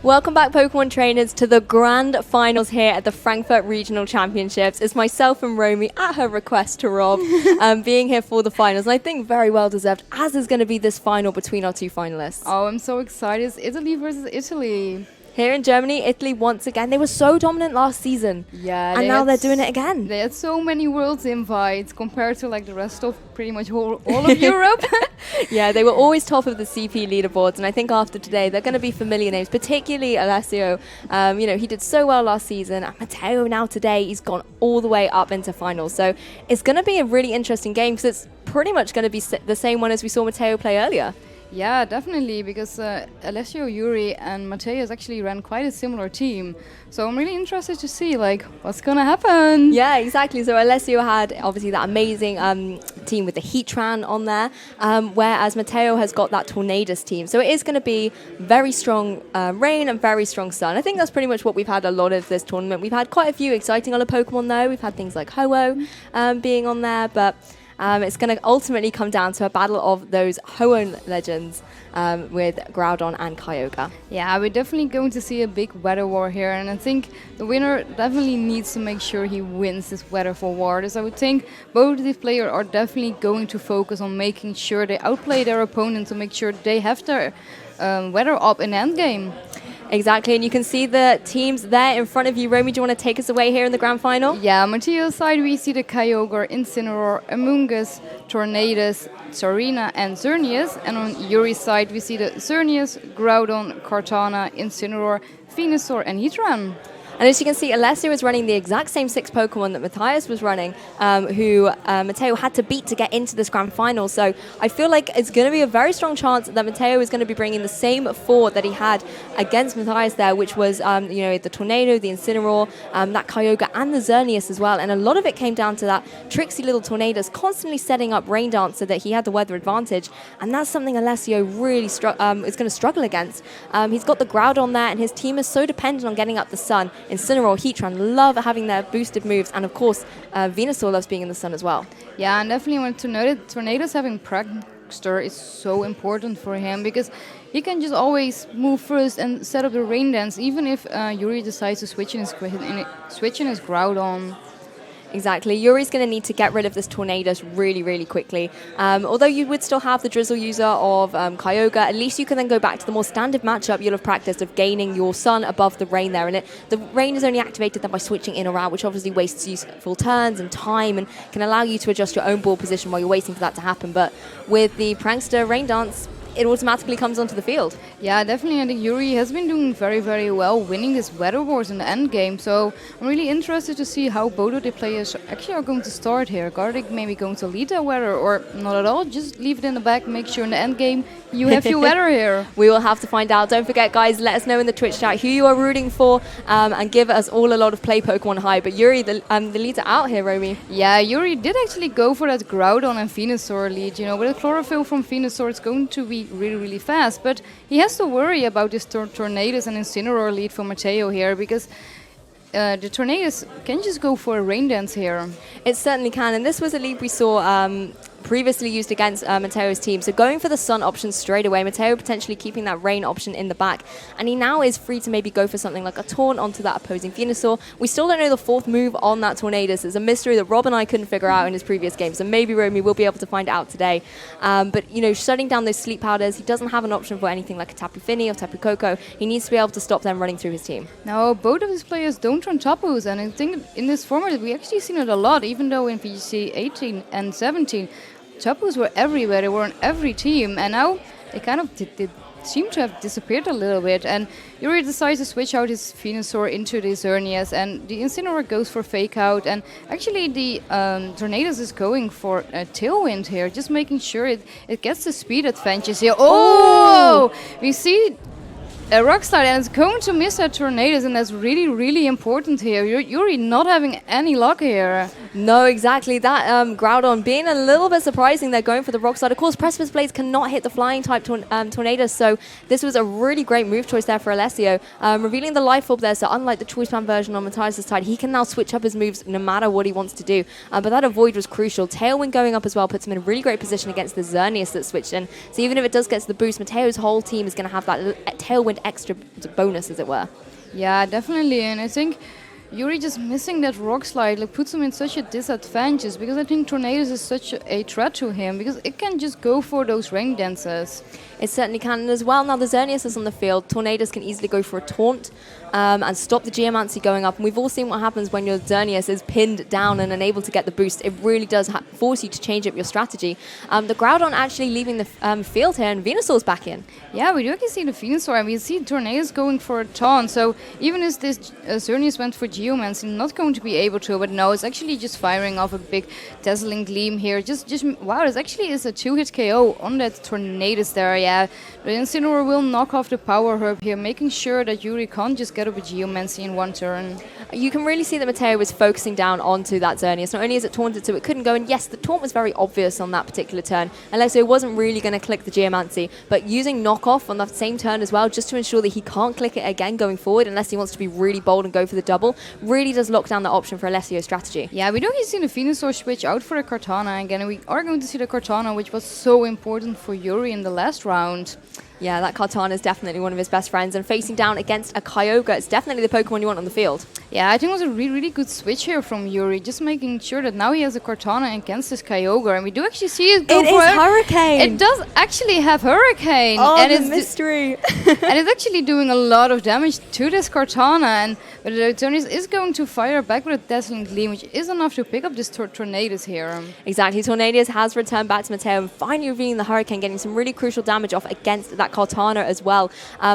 Welcome back, Pokemon trainers, to the grand finals here at the Frankfurt Regional Championships. It's myself and Romy, at her request to Rob, being here for the finals. And I think very well deserved, as is going to be this final between our two finalists. Oh, I'm so excited. It's Italy versus Italy. Here in Germany, Italy once again. They were so dominant last season. Yeah. And now they're doing it again. They had so many Worlds invites compared to like the rest of pretty much all of Europe. Yeah, they were always top of the CP leaderboards. And I think after today, they're going to be familiar names, particularly Alessio. He did so well last season. And Matteo now today, he's gone all the way up into finals. So it's going to be a really interesting game because it's pretty much going to be the same one as we saw Matteo play earlier. Yeah, definitely, because Alessio Yuri and Matteo actually ran quite a similar team. So I'm really interested to see what's going to happen. Yeah, exactly. So Alessio had obviously that amazing team with the Heatran on there, whereas Matteo has got that Tornadus team. So it is going to be very strong rain and very strong sun. I think that's pretty much what we've had a lot of this tournament. We've had quite a few exciting other Pokemon though. We've had things like Ho-Oh being on there, but it's going to ultimately come down to a battle of those Ho-Oh legends with Groudon and Kyogre. Yeah, we're definitely going to see a big weather war here, and I think the winner definitely needs to make sure he wins this weather war. So I would think both of these players are definitely going to focus on making sure they outplay their opponent to make sure they have their weather up in endgame. Exactly, and you can see the teams there in front of you. Romy, do you want to take us away here in the grand final? Yeah, on Matteo's side we see the Kyogre, Incineroar, Amoonguss, Tornadus, Sarina and Xerneas. And on Yuri's side we see the Xerneas, Groudon, Kartana, Incineroar, Venusaur and Heatran. And as you can see, Alessio is running the exact same 6 Pokemon that Matthias was running, who Matteo had to beat to get into this grand final. So I feel like it's going to be a very strong chance that Matteo is going to be bringing the same 4 that he had against Matthias there, which was the Tornado, the Incineroar, that Kyogre, and the Xerneas as well. And a lot of it came down to that tricksy little Tornadus constantly setting up Rain Dance so that he had the weather advantage. And that's something Alessio really is going to struggle against. He's got the Groudon there, and his team is so dependent on getting up the sun. Incineroar, Heatran love having their boosted moves, and of course Venusaur loves being in the sun as well. Yeah, and definitely when Tornadus having Prankster is so important for him, because he can just always move first and set up the Rain Dance, even if Yuri decides to switch in his Groudon. Exactly. Yuri's going to need to get rid of this Tornadus really, really quickly. Although you would still have the Drizzle user of Kyogre, at least you can then go back to the more standard matchup you'll have practiced of gaining your sun above the rain there. And the rain is only activated then by switching in or out, which obviously wastes useful turns and time and can allow you to adjust your own ball position while you're waiting for that to happen. But with the Prankster Rain Dance, it automatically comes onto the field. Yeah, definitely. I think Yuri has been doing very, very well, winning this weather wars in the end game. So I'm really interested to see how both of the players actually are going to start here. Gardic maybe going to lead their weather, or not at all. Just leave it in the back. Make sure in the end game you have your weather here. We will have to find out. Don't forget, guys, let us know in the Twitch chat who you are rooting for, and give us all a lot of play Pokemon high. But Yuri, the leader out here, Romy. Yeah, Yuri did actually go for that Groudon and Venusaur lead. With a Chlorophyll from Venusaur, it's going to be really, really fast. But he has to worry about this Tornadus and Incineroar lead for Matteo here, because the Tornadus can just go for a Rain Dance here. It certainly can, and this was a lead we saw previously used against Matteo's team. So going for the sun option straight away, Matteo potentially keeping that rain option in the back, and he now is free to maybe go for something like a taunt onto that opposing Venusaur. We still don't know the 4th move on that Tornadus. It's a mystery that Rob and I couldn't figure out in his previous game, so maybe Romy will be able to find out today. But shutting down those sleep powders, he doesn't have an option for anything like a Tapu Fini or Tapu Koko. He needs to be able to stop them running through his team. Now, both of his players don't run Tapus, and I think in this format we actually seen it a lot, even though in VGC 18 and 17 Tapus were everywhere, they were on every team, and now they kind of did seem to have disappeared a little bit. And Yuri decides to switch out his Venusaur into the Xerneas, and the Incineroar goes for Fake Out, and actually the Tornadus is going for a Tailwind here, just making sure it gets the speed advantage here. Oh! We see a Rock Slide, and it's going to miss that Tornadus, and that's really, really important here. Yuri not having any luck here. No, exactly. That Groudon being a little bit surprising. They're going for the Rock Slide. Of course, Precipice Blades cannot hit the flying type Tornadus, so this was a really great move choice there for Alessio. Revealing the Life Orb there, so unlike the Choice Band version on Matthias' side, he can now switch up his moves no matter what he wants to do. But that Avoid was crucial. Tailwind going up as well puts him in a really great position against the Xerneas that switched in. So even if it does get to the boost, Matteo's whole team is going to have that Tailwind extra bonus, as it were. Yeah, definitely. And I think Yuri just missing that rock slide like puts him in such a disadvantage, because I think Tornadoes is such a threat to him, because it can just go for those rain dances. It certainly can. And as well, now the Xerneas is on the field, Tornadoes can easily go for a taunt and stop the Geomancy going up. And we've all seen what happens when your Xerneas is pinned down and unable to get the boost. It really does force you to change up your strategy. The Groudon actually leaving the field here, and Venusaur's back in. Yeah, we do actually see the Venusaur, and we see Tornadoes going for a taunt. So even if this Xerneas went for Geomancy, not going to be able to, but no, it's actually just firing off a big dazzling gleam here. Just wow, this actually is a 2-hit KO on that Tornadoes there. Yeah, the Incineroar will knock off the Power Herb here, making sure that Yuri can't just get up a Geomancy in one turn. You can really see that Matteo was focusing down onto that Xerneas. Not only is it taunted, so it couldn't go, and yes, the taunt was very obvious on that particular turn. Alessio wasn't really going to click the Geomancy, but using knockoff on that same turn as well, just to ensure that he can't click it again going forward, unless he wants to be really bold and go for the double, really does lock down the option for Alessio's strategy. Yeah, we don't see the Venusaur switch out for the Cortana again, and we are going to see the Cortana, which was so important for Yuri in the last round. Yeah, that Cortana is definitely one of his best friends, and facing down against a Kyogre, it's definitely the Pokemon you want on the field. Yeah, I think it was a really good switch here from Yuri, just making sure that now he has a Cortana against his Kyogre, and we do actually see it go for Hurricane! It does actually have Hurricane! Oh, and the it's mystery! And it's actually doing a lot of damage to this Cortana, but the Xerneas is going to fire back with a Dazzling Gleam, which is enough to pick up this Tornadoes here. Exactly, Tornadoes has returned back to Matteo and finally revealing the Hurricane, getting some really crucial damage off against that Cortana as well,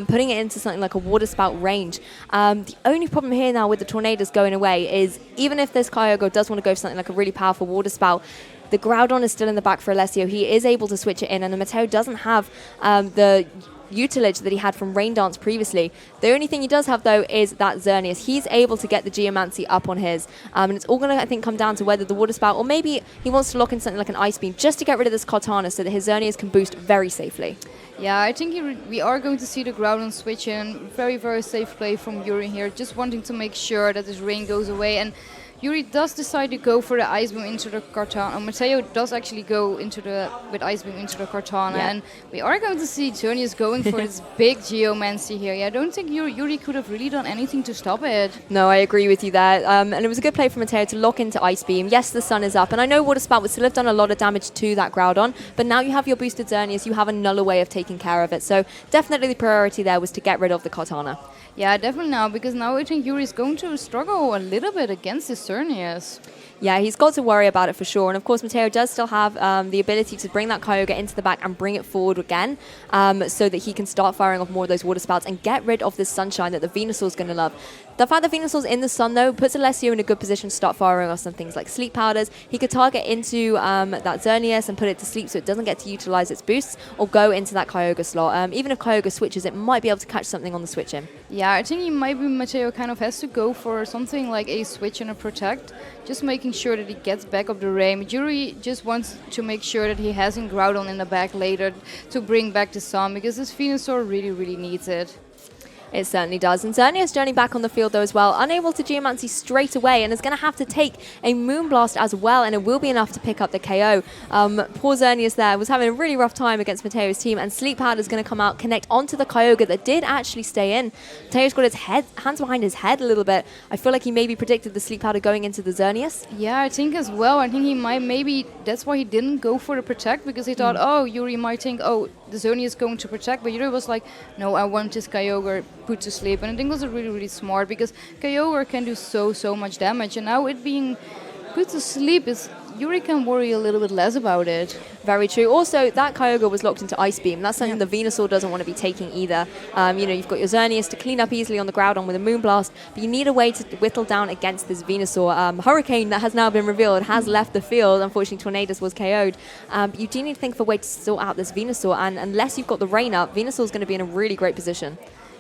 putting it into something like a Water Spout range. The only problem here now with the Tornadoes going away is, even if this Kyogre does want to go for something like a really powerful Water Spout, the Groudon is still in the back for Alessio. He is able to switch it in, and the Matteo doesn't have the utilage that he had from Rain Dance previously. The only thing he does have, though, is that Xerneas. He's able to get the Geomancy up on his, and it's all going to, I think, come down to whether the Water Spout, or maybe he wants to lock in something like an Ice Beam just to get rid of this Cortana so that his Xerneas can boost very safely. Yeah, I think we are going to see the Groudon switch in. Very safe play from Yuri here, just wanting to make sure that this rain goes away. And Yuri does decide to go for the Ice Beam into the Cortana. Matteo does actually go with Ice Beam into the Cortana. Yeah. And we are going to see Xerneas going for this big Geomancy here. Yeah, I don't think Yuri could have really done anything to stop it. No, I agree with you there. And it was a good play from Matteo to lock into Ice Beam. Yes, the sun is up. And I know Water Spout would still have done a lot of damage to that Groudon. But now you have your boosted Xerneas. You have another way of taking care of it. So definitely the priority there was to get rid of the Cortana. Yeah, definitely now, because now I think Yuri is going to struggle a little bit against his Xerneas. Yeah, he's got to worry about it for sure. And of course, Matteo does still have the ability to bring that Kyogre into the back and bring it forward again, so that he can start firing off more of those Water Spouts and get rid of this Sunshine that the Venusaur's going to love. The fact that Venusaur's in the sun, though, puts Alessio in a good position to start firing off some things like Sleep Powders. He could target into that Xerneas and put it to sleep so it doesn't get to utilize its boosts, or go into that Kyogre slot. Even if Kyogre switches, it might be able to catch something on the switch in. Yeah, I think Matteo kind of has to go for something like a switch and a protect, just making sure that he gets back up the range. Yuri just wants to make sure that he has in Groudon in the back later to bring back the sun, because this Venusaur really needs it. It certainly does. And Xerneas journeying back on the field, though, as well. Unable to Geomancy straight away, and is going to have to take a Moonblast as well, and it will be enough to pick up the KO. Poor Xerneas there was having a really rough time against Matteo's team, and Sleep Powder is going to come out, connect onto the Kyogre that did actually stay in. Matteo's got his hands behind his head a little bit. I feel like he maybe predicted the Sleep Powder going into the Xerneas. Yeah, I think as well. I think he maybe that's why he didn't go for the protect, because he thought, oh, Yuri might think, oh, the Xerneas is going to protect, but Yuri was like, no, I want this Kyogre put to sleep. And I think it was really smart, because Kyogre can do so much damage, and now it being put to sleep is Yuri can worry a little bit less about it. Very true. Also, that Kyogre was locked into Ice Beam. That's something the Venusaur doesn't want to be taking either. You've got your Xerneas to clean up easily on the Groudon with a Moonblast, but you need a way to whittle down against this Venusaur. Hurricane, that has now been revealed, has left the field. Unfortunately, Tornadoes was KO'd. But you do need to think of a way to sort out this Venusaur, and unless you've got the rain up, Venusaur's going to be in a really great position.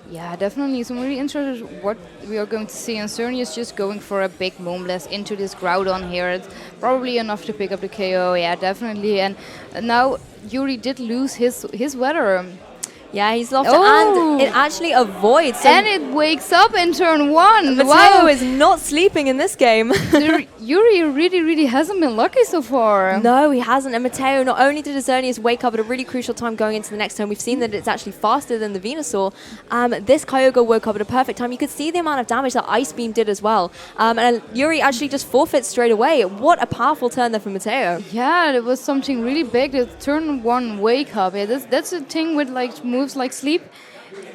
Yeah, definitely. So I'm really interested what we are going to see. And Cerny is just going for a big Moonblast into this Groudon here. It's probably enough to pick up the KO. Yeah, definitely. And now Yuri did lose his weather. Yeah, he's lost it, and it actually avoids. And it wakes up in turn one. Matteo is not sleeping in this game. Yuri really hasn't been lucky so far. No, he hasn't. And Matteo, not only did his Xerneas wake up at a really crucial time going into the next turn, we've seen that it's actually faster than the Venusaur. This Kyogre woke up at a perfect time. You could see the amount of damage that Ice Beam did as well. And Yuri actually just forfeits straight away. What a powerful turn there for Matteo. Yeah, it was something really big. The turn 1 wake up. Yeah, that's the thing with like moves like sleep.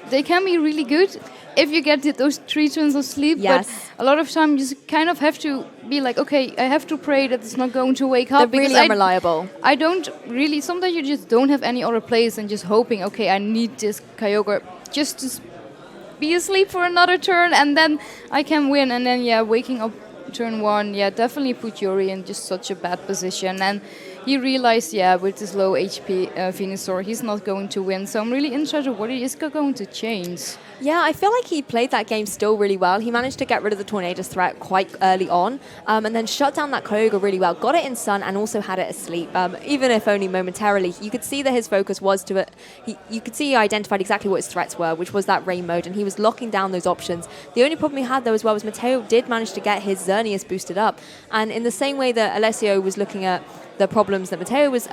They can be really good if you get those 3 turns of sleep. Yes. But a lot of time you just kind of have to be like, okay, I have to pray that it's not going to wake up. They're really unreliable. I don't really. Sometimes you just don't have any other plays and just hoping, okay, I need this Kyogre just to be asleep for another turn and then I can win. And then, yeah, waking up turn 1, yeah, definitely put Yuri in just such a bad position. And he realized, yeah, with his low HP Venusaur, he's not going to win. So I'm really interested what he is going to change. Yeah, I feel like he played that game still really well. He managed to get rid of the Tornadus threat quite early on and then shut down that Kyogre really well. Got it in Sun and also had it asleep, even if only momentarily. You could see that his focus was to it. You could see he identified exactly what his threats were, which was that Rain mode, and he was locking down those options. The only problem he had, though, as well, was Matteo did manage to get his Xerneas boosted up. And in the same way that Alessio was looking at the problems that Matteo was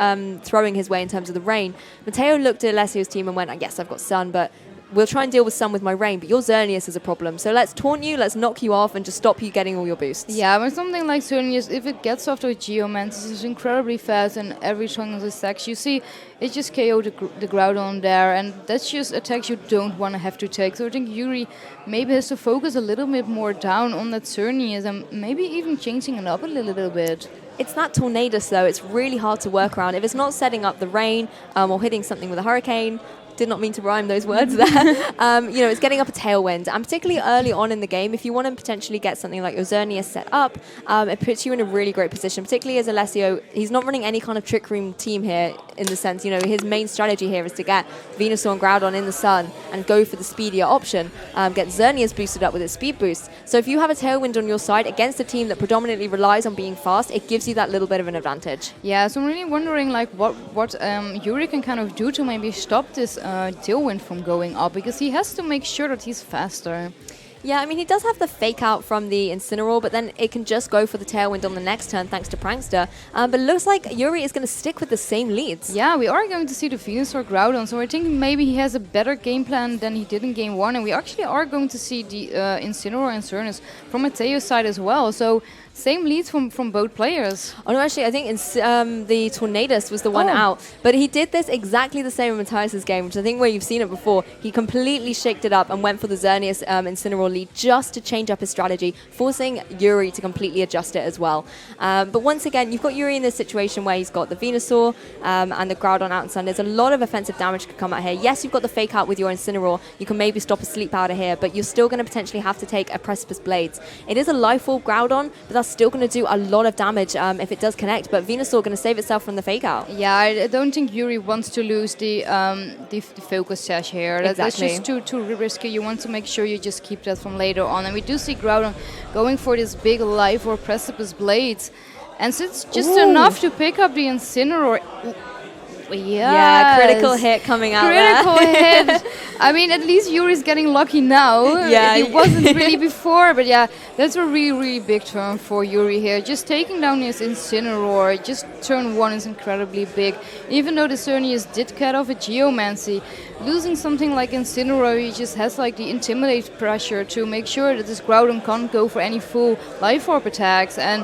throwing his way in terms of the Rain, Matteo looked at Alessio's team and went, yes, I've got Sun, but we'll try and deal with Sun with my Rain, but your Xerneas is a problem. So let's taunt you, let's knock you off, and just stop you getting all your boosts. Yeah, but something like Xerneas, if it gets off to a Geomancer, it's incredibly fast, and every time of the stacks you see, it just KO the Groudon there, and that's just attacks you don't want to have to take. So I think Yuri maybe has to focus a little bit more down on that Xerneas, and maybe even changing it up a little bit. It's that Tornadus, though. It's really hard to work around. If it's not setting up the Rain or hitting something with a Hurricane, did not mean to rhyme those words there. It's getting up a Tailwind. And particularly early on in the game, if you want to potentially get something like your Xerneas set up, it puts you in a really great position, particularly as Alessio. He's not running any kind of Trick Room team here in the sense, his main strategy here is to get Venusaur and Groudon in the sun and go for the speedier option, get Xerneas boosted up with its speed boost. So if you have a Tailwind on your side against a team that predominantly relies on being fast, it gives you that little bit of an advantage. Yeah, so I'm really wondering like what Yuri can kind of do to maybe stop this Tailwind from going up, because he has to make sure that he's faster. Yeah, I mean, he does have the fake out from the Incineroar, but then it can just go for the Tailwind on the next turn thanks to Prankster. But it looks like Yuri is going to stick with the same leads. Yeah, we are going to see the Venusaur Groudon, so I think maybe he has a better game plan than he did in game 1, and we actually are going to see the Incineroar and Xerneas from Matteo's side as well. So same leads from both players. Oh no, actually, I think the Tornadus was the one out. But he did this exactly the same in Matthias' game, which I think where you've seen it before. He completely shaked it up and went for the Xerneas Incineroar lead just to change up his strategy, forcing Yuri to completely adjust it as well. But once again, you've got Yuri in this situation where he's got the Venusaur and the Groudon out in Sun. There's a lot of offensive damage could come out here. Yes, you've got the fake out with your Incineroar. You can maybe stop a Sleep Powder here, but you're still going to potentially have to take a Precipice Blades. It is a Life Orb Groudon, but that's still going to do a lot of damage if it does connect, but Venusaur going to save itself from the fake out. Yeah, I don't think Yuri wants to lose the focus sash here. Exactly. That's just too risky. You want to make sure you just keep that from later on. And we do see Groudon going for this big Life or Precipice Blades. And so it's just enough to pick up the Incineroar. Yeah, critical hit coming out critical hit. I mean, at least Yuri's getting lucky now. Yeah. He wasn't really before, but yeah, that's a really big turn for Yuri here. Just taking down his Incineroar, just turn 1 is incredibly big. Even though the Xerneas did cut off a Geomancy, losing something like Incineroar, he just has like the Intimidate pressure to make sure that this Groudon can't go for any full Life Orb attacks. And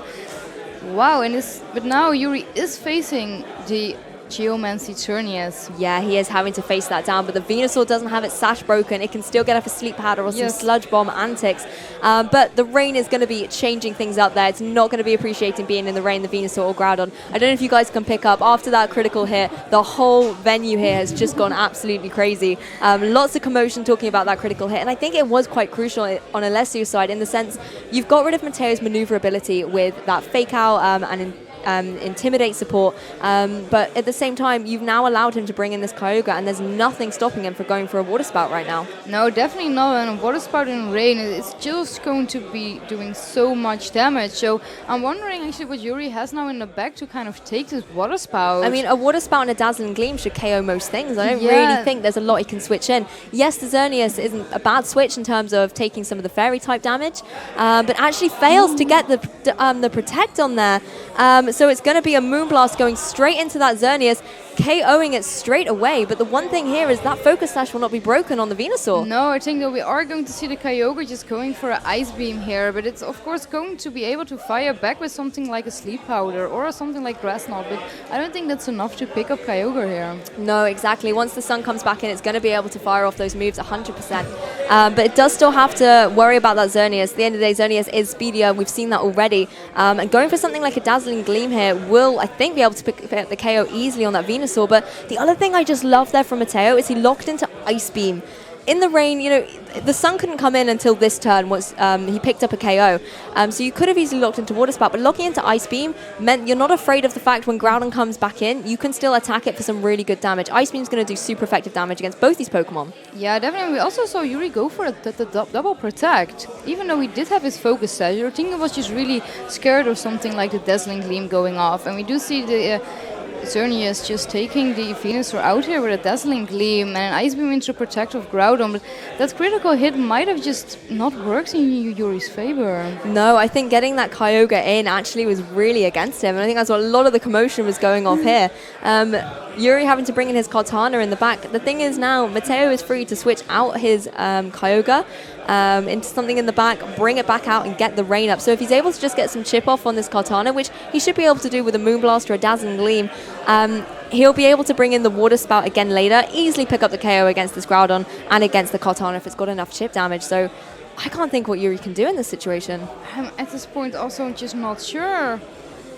wow, but now Yuri is facing the Geomancy Xerneas. Yeah, he is having to face that down, but the Venusaur doesn't have its sash broken. It can still get off a Sleep Powder or some Sludge Bomb antics. But the Rain is going to be changing things up there. It's not going to be appreciating being in the Rain, the Venusaur or Groudon. I don't know if you guys can pick up, after that critical hit, the whole venue here has just gone absolutely crazy. Lots of commotion talking about that critical hit, and I think it was quite crucial on Alessio's side in the sense you've got rid of Matteo's maneuverability with that fake out and intimidate support. But at the same time, you've now allowed him to bring in this Kyogre, and there's nothing stopping him from going for a Water Spout right now. No, definitely not. And a Water Spout in rain, it's just going to be doing so much damage. So I'm wondering actually what Yuri has now in the back to kind of take this Water Spout. I mean, a Water Spout and a Dazzling Gleam should KO most things. I don't really think there's a lot he can switch in. Yes, the Xerneas isn't a bad switch in terms of taking some of the Fairy type damage, but actually fails to get the Protect on there. So it's going to be a Moonblast going straight into that Xerneas, KOing it straight away. But the one thing here is that Focus Sash will not be broken on the Venusaur. No, I think that we are going to see the Kyogre just going for an Ice Beam here, but it's of course going to be able to fire back with something like a Sleep Powder or something like Grass Knot, but I don't think that's enough to pick up Kyogre here. No, exactly. Once the sun comes back in, it's going to be able to fire off those moves 100%. But it does still have to worry about that Xerneas. At the end of the day, Xerneas is speedier. We've seen that already. And going for something like a Dazzling Gleam here will, I think, be able to pick up the KO easily on that Venusaur. But the other thing I just love there from Matteo is he locked into Ice Beam. In the rain, the sun couldn't come in until this turn once he picked up a KO. So you could have easily locked into Water Spout, but locking into Ice Beam meant you're not afraid of the fact when Groudon comes back in, you can still attack it for some really good damage. Ice Beam's going to do super effective damage against both these Pokemon. Yeah, definitely. We also saw Yuri go for the double Protect. Even though he did have his Focus Sash, I think he was just really scared of something like the Dazzling Gleam going off. And we do see the Xerneas just taking the Venusaur out here with a Dazzling Gleam and an Ice Beam into Protect of Groudon, but that critical hit might have just not worked in Yuri's favor. No, I think getting that Kyogre in actually was really against him, and I think that's what a lot of the commotion was going off here. Yuri having to bring in his Kartana in the back. The thing is now, Matteo is free to switch out his Kyogre into something in the back, bring it back out and get the rain up. So if he's able to just get some chip off on this Kartana, which he should be able to do with a Moonblast or a Dazzling Gleam, he'll be able to bring in the Water Spout again later, easily pick up the KO against this Groudon and against the Kartana if it's got enough chip damage. So I can't think what Yuri can do in this situation. I'm at this point also just not sure.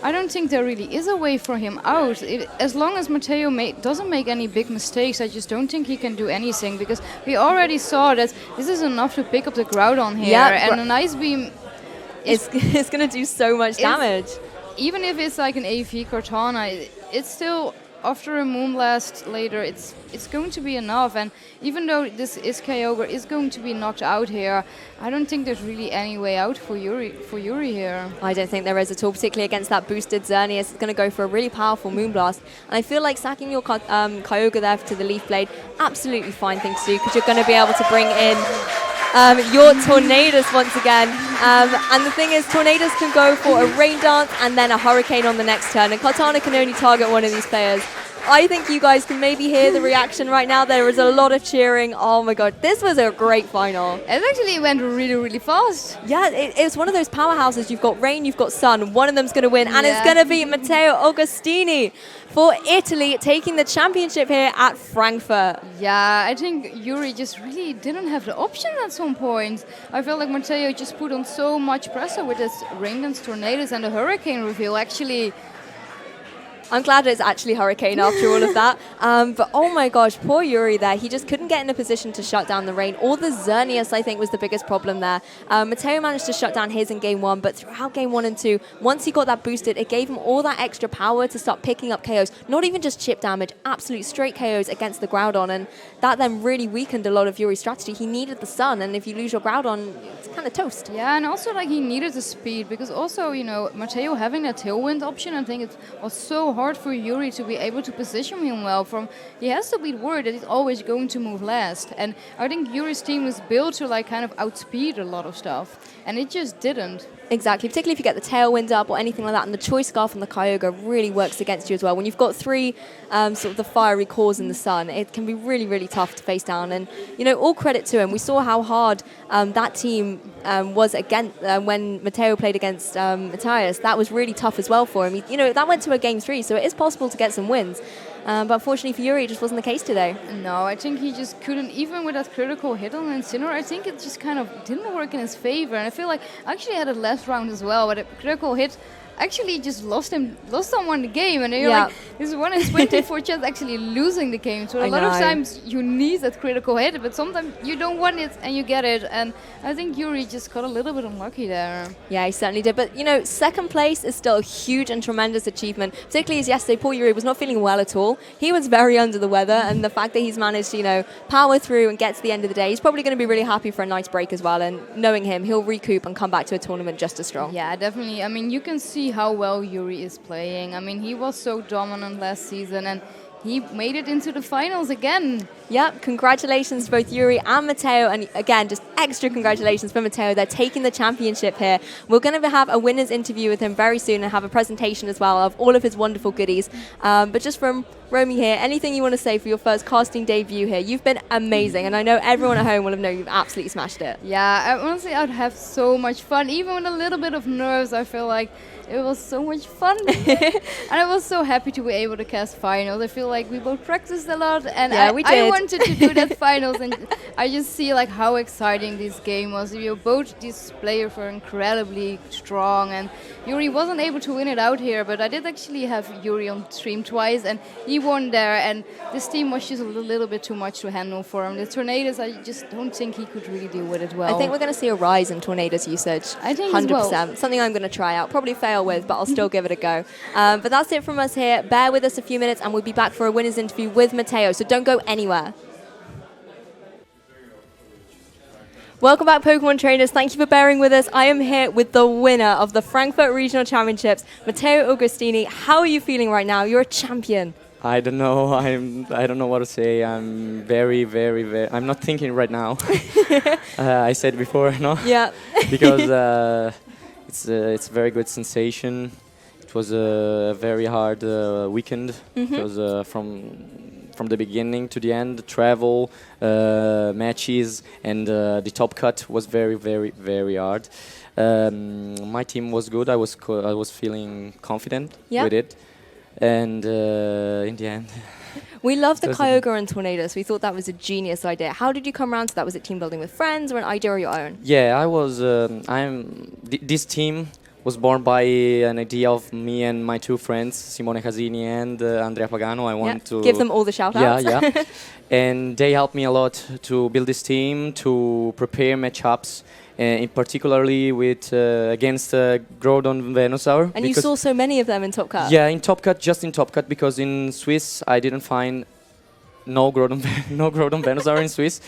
I don't think there really is a way for him out. As long as Matteo doesn't make any big mistakes, I just don't think he can do anything, because we already saw that this is enough to pick up the Groudon here, and an Ice Beam is going to do so much damage. Even if it's like an AV Cortana, it's still, after a Moonblast later, it's going to be enough. And even though this Kyogre is going to be knocked out here, I don't think there's really any way out for Yuri here. I don't think there is at all, particularly against that boosted Xerneas. It's going to go for a really powerful Moonblast. And I feel like sacking your Kyogre there to the Leaf Blade, absolutely fine thing to do, because you're going to be able to bring in your Tornadus once again. And the thing is, Tornadus can go for a Rain Dance and then a Hurricane on the next turn, and Kartana can only target one of these players. I think you guys can maybe hear the reaction right now. There was a lot of cheering. Oh my god, this was a great final. It actually went really, really fast. Yeah, it's one of those powerhouses. You've got rain, you've got sun. One of them's going to win, and it's going to be Matteo Agostini for Italy, taking the championship here at Frankfurt. Yeah, I think Yuri just really didn't have the option at some point. I felt like Matteo just put on so much pressure with his Rain Dance, Tornadus, and the Hurricane reveal. Actually, I'm glad it's actually Hurricane after all of that. But oh my gosh, poor Yuri there. He just couldn't get in a position to shut down the rain. Or the Xerneas, I think, was the biggest problem there. Matteo managed to shut down his in Game 1, but throughout Game 1 and 2, once he got that boosted, it gave him all that extra power to start picking up KOs. Not even just chip damage, absolute straight KOs against the Groudon. And that then really weakened a lot of Yuri's strategy. He needed the sun, and if you lose your Groudon, it's kind of toast. Yeah, and also like he needed the speed, because also, Matteo having that Tailwind option, I think it was so hard for Yuri to be able to position him well. He has to be worried that he's always going to move last, and I think Yuri's team was built to like kind of outspeed a lot of stuff, and it just didn't. Exactly, particularly if you get the Tailwind up or anything like that, and the Choice Scarf and the Kyogre really works against you as well. When you've got three sort of the fiery cores in the sun, it can be really, really tough to face down. And, all credit to him. We saw how hard that team was against when Matteo played against Matthias. That was really tough as well for him. That went to a Game 3, so it is possible to get some wins. But unfortunately for Yuri, it just wasn't the case today. No, I think he just couldn't, even with that critical hit on Incineroar, I think it just kind of didn't work in his favor. And I feel like I actually had it last round as well, but a critical hit actually just lost someone the game, and you're Yeah. like, this one is 24 chance actually losing the game. So a I lot of know. times you need that critical hit, but sometimes you don't want it and you get it. And I think Yuri just got a little bit unlucky there. Yeah, he certainly did. But, you know, second place is still a huge and tremendous achievement, particularly as yesterday Paul Yuri was not feeling well at all. He was very under the weather, and the fact that he's managed to, you know, power through and get to the end of the day, he's probably going to be really happy for a nice break as well. And knowing him, he'll recoup and come back to a tournament just as strong. Yeah, definitely. I mean, you can see how well Yuri is playing. I mean, he was so dominant last season, and he made it into the finals again. Yep, congratulations to both Yuri and Matteo, and again, just extra congratulations for Matteo. They're taking the championship here. We're going to have a winner's interview with him very soon and have a presentation as well of all of his wonderful goodies. But just from Romy here, anything you want to say for your first casting debut here? You've been amazing, and I know everyone at home will have known you've absolutely smashed it. Yeah, honestly, I'd have so much fun. Even with a little bit of nerves, I feel like it was so much fun. And I was so happy to be able to cast finals. I feel like we both practiced a lot, and Yeah, we did. I wanted to do that finals, and I just see like how exciting this game was. Both these players were incredibly strong, and Yuri wasn't able to win it out here, but I did actually have Yuri on stream twice, and he won there, and this team was just a little bit too much to handle for him. The Tornadoes, I just don't think he could really deal with it well. I think we're going to see a rise in Tornadoes usage. I think 100%. as well. Something I'm going to try out. Probably fail with, but I'll still give it a go. But that's it from us here. Bear with us a few minutes and we'll be back for a winner's interview with Matteo, so don't go anywhere. Welcome back, Pokemon trainers. Thank you for bearing with us. I am here with the winner of the Frankfurt Regional Championships, Matteo Agostini. How are you feeling right now? You're a champion. I don't know. I don't know what to say. I'm very, very, very. I'm not thinking right now. I said before, no. Yeah. Because it's a very good sensation. It was a very hard weekend. Because from the beginning to the end, travel, matches, and the top cut was very, very, very hard. My team was good. I was feeling confident with it. And in the end... We love the Kyogre and Tornadoes. We thought that was a genius idea. How did you come around to that? Was it team building with friends or an idea of your own? Yeah, I was... this team was born by an idea of me and my two friends, Simone Casini and Andrea Pagano. I want to... Give them all the shout-outs. Yeah. And they helped me a lot to build this team, to prepare matchups, in particularly with against Groudon Venusaur. And you saw so many of them in Top Cut. Yeah, in Top Cut, just in Top Cut, because in Swiss I didn't find no Groudon Venusaur in Swiss.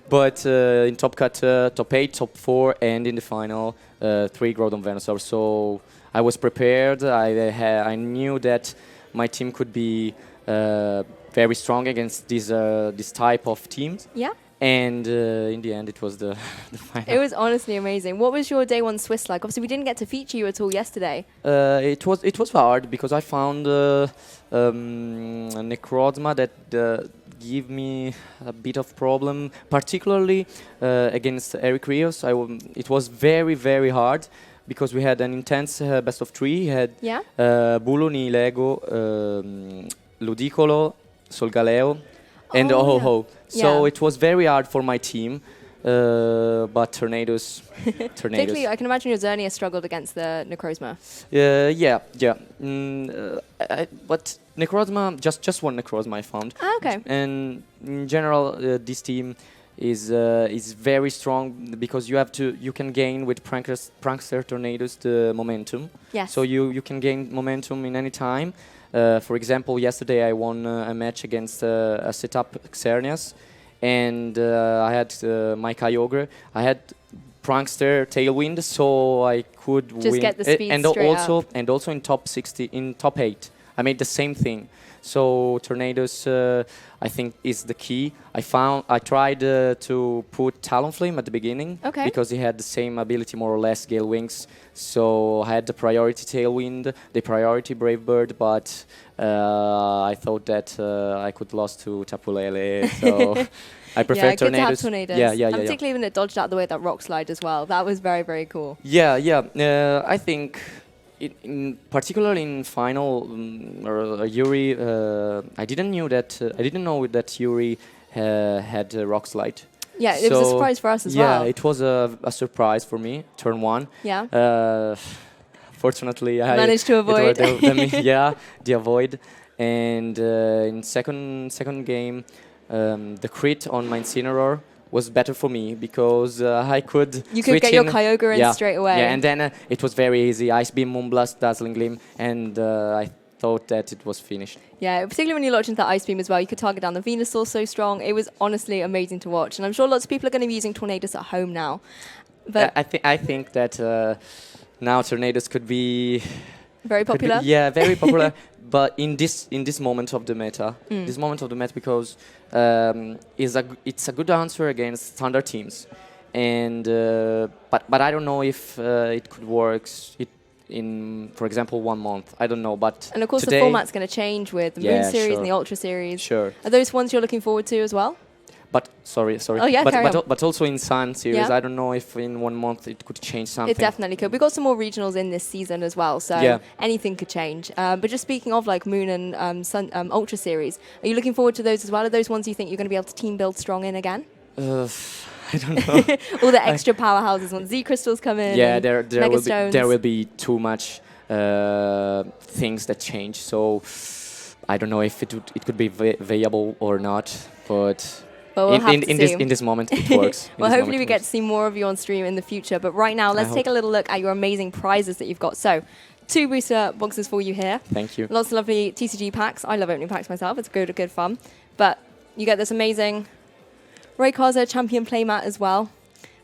But in Top Cut, Top 8, Top 4, and in the final, 3 Groudon Venusaur. So I was prepared. I knew that my team could be very strong against this type of teams. Yeah. And in the end, it was the final. It was honestly amazing. What was your day one Swiss like? Obviously, we didn't get to feature you at all yesterday. It was hard because I found a Necrozma that gave me a bit of problem, particularly against Eric Rios. It was very, very hard because we had an intense best of 3. We had Bulu, Nilego, Ludicolo, Solgaleo, and Ho-Ho. So it was very hard for my team, but Tornadoes. Particularly, I can imagine your Xerneas struggled against the Necrozma. Yeah. But Necrozma, just one Necrozma I found. Okay. And in general, this team is very strong because you can gain with Prankster Tornadoes the momentum. Yes. So you can gain momentum in any time. For example, yesterday I won a match against a setup Xerneas, and I had my Kyogre. I had Prankster Tailwind, so I could just win. Get the speed and straight also up. And also in top 60, in top 8, I made the same thing. So Tornadoes, I think, is the key. I tried to put Talonflame at the beginning because he had the same ability, more or less, Gale Wings. So I had the priority Tailwind, the priority Brave Bird, but I thought that I could lose to Tapulele. So I prefer Tornadoes. Good to have Tornadoes. Yeah. And particularly when it dodged out the way that rock slide as well. That was very, very cool. Yeah. I think. Particularly in final, Yuri, I didn't know that Yuri had rock slide. Yeah, it was a surprise for us as well. Yeah, it was a surprise for me. Turn 1. Yeah. Fortunately, I managed to avoid. The avoid. And in second game, the crit on my Incineroar was better for me because I could You could get your Kyogre in straight away. Yeah, and then it was very easy. Ice Beam, Moonblast, Dazzling Gleam, and I thought that it was finished. Yeah, particularly when you launched into that Ice Beam as well, you could target down the Venusaur so strong. It was honestly amazing to watch, and I'm sure lots of people are going to be using Tornadus at home now. But I think that now Tornadus could be very popular. Very popular. But in this moment of the meta, because it's a good answer against standard teams, and but I don't know if it could work in, for example, 1 month. I don't know, but and of course the format's going to change with the Moon Series and the Ultra Series. Sure. Are those ones you're looking forward to as well? But sorry. Oh yeah, but also in Sun Series, I don't know if in 1 month it could change something. It definitely could. We've got some more regionals in this season as well, so anything could change. But just speaking of like Moon and Sun Ultra Series, are you looking forward to those as well? Are those ones you think you're going to be able to team build strong in again? I don't know. All the extra powerhouses once Z Crystals come in. Yeah, there will be too much things that change. So I don't know if it could be viable or not, but. Well, in this moment, it works. Well, hopefully we get to see more of you on stream in the future. But right now, let's take a little look at your amazing prizes that you've got. So, 2 booster boxes for you here. Thank you. Lots of lovely TCG packs. I love opening packs myself. It's good fun. But you get this amazing Rayquaza Champion playmat as well.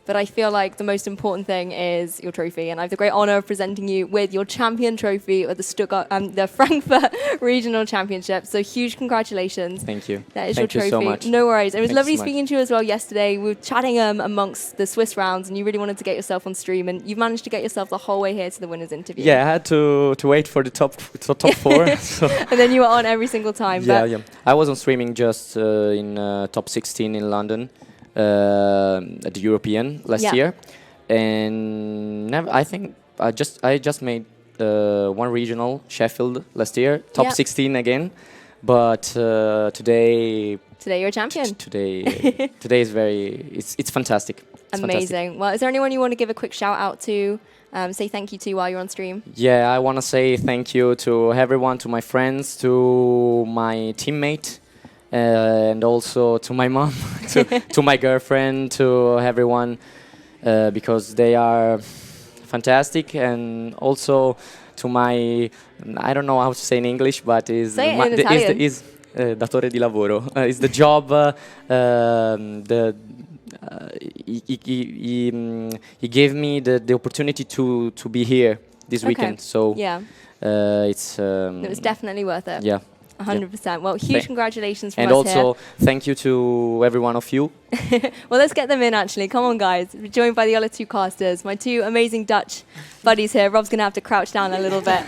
But I feel like the most important thing is your trophy, and I have the great honor of presenting you with your champion trophy at the Frankfurt Regional Championship. So huge congratulations! Thank you. That is Thank your trophy. You so much. No worries. It was lovely so speaking to you as well yesterday. We were chatting amongst the Swiss rounds, and you really wanted to get yourself on stream, and you've managed to get yourself the whole way here to the winners interview. Yeah, I had to wait for the top 4. So. And then you were on every single time. Yeah. I was on streaming just in top 16 in London. At the European last year, and I think I just made 1 regional, Sheffield, last year, top 16 again, but today you're a champion. Today is it's fantastic. It's amazing. Fantastic. Well, is there anyone you want to give a quick shout out to? Say thank you to while you're on stream. Yeah, I want to say thank you to everyone, to my friends, to my teammate. And also to my mom, to my girlfriend, to everyone, because they are fantastic, and also to my, I don't know how to say in English, but is datore di lavoro. Is the job he gave me the opportunity to be here this weekend. So it was definitely worth it. Yeah. 100%. Well, huge congratulations from us here. And also, thank you to every one of you. Well, let's get them in, actually. Come on, guys. We're joined by the other 2 casters, my 2 amazing Dutch buddies here. Rob's going to have to crouch down a little bit.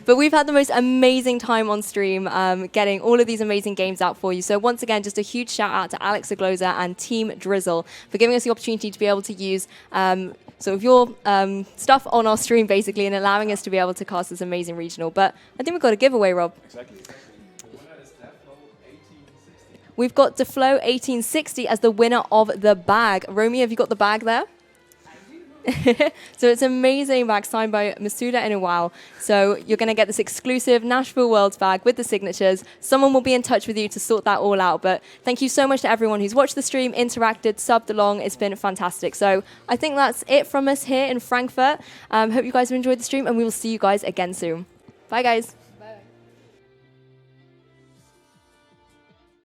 But we've had the most amazing time on stream getting all of these amazing games out for you. So once again, just a huge shout out to Alex Agloza and Team Drizzle for giving us the opportunity to be able to use sort of your stuff on our stream, basically, and allowing us to be able to cast this amazing regional. But I think we've got a giveaway, Rob. Exactly. We've got Deflo 1860 as the winner of the bag. Romy, have you got the bag there? So it's an amazing bag signed by Masuda Inouye. So you're going to get this exclusive Nashville Worlds bag with the signatures. Someone will be in touch with you to sort that all out. But thank you so much to everyone who's watched the stream, interacted, subbed along. It's been fantastic. So I think that's it from us here in Frankfurt. Hope you guys have enjoyed the stream, and we will see you guys again soon. Bye, guys.